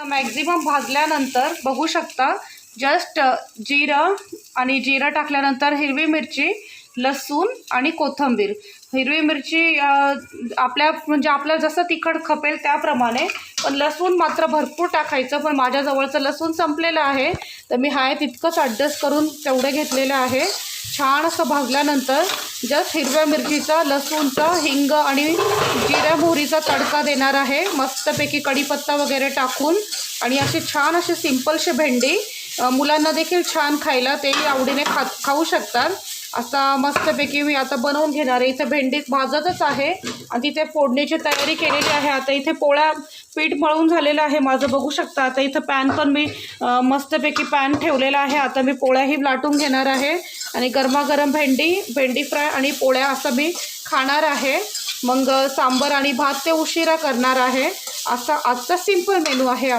Maximum भाजल्यानंतर बघू शकता जस्ट जिरं आणि जिरं टाकल्यानंतर हिरवी मिरची, लसूण आणि कोथिंबीर. हिरवी मिरची आपल्याला जसं तिखट खपेल त्याप्रमाणे, पण लसूण मात्र भरपूर टाकायचं. पण माझ्याजवळचं लसूण संपलेलं आहे तर मी हाय तितकंच ॲडजस्ट करून तेवढे घेतलेलं आहे. छान असं भाजल्यानंतर जस्ट हिरव्या मिरचीचा, लसूणचा, हिंग आणि जिऱ्या मोहरीचा तडका देणार आहे मस्तपैकी कढीपत्ता वगैरे टाकून. आणि असे छान असे सिंपलशे भेंडी मुलांना देखील छान खायला तेही आवडीने खाऊ शकतात. असा मस्तपैकी मी आता बनवून घेणार आहे. इथे भेंडी भाजतच आहे आणि तिथे फोडणीची तयारी केलेली आहे. आता इथे पोळ्या पीठ मळून झालेलं आहे माझं बघू शकता. आता इथं पॅन पण मी मस्तपैकी पॅन ठेवलेला आहे. आता मी पोळ्याही लाटून घेणार आहे आणि गरमागरम भेंडी फ्राय आणि पोळ्या असं मी खाणार आहे. मग सांबर आणि भात ते उशिरा करणार आहे. असा आजचा सिंपल मेनू आहे.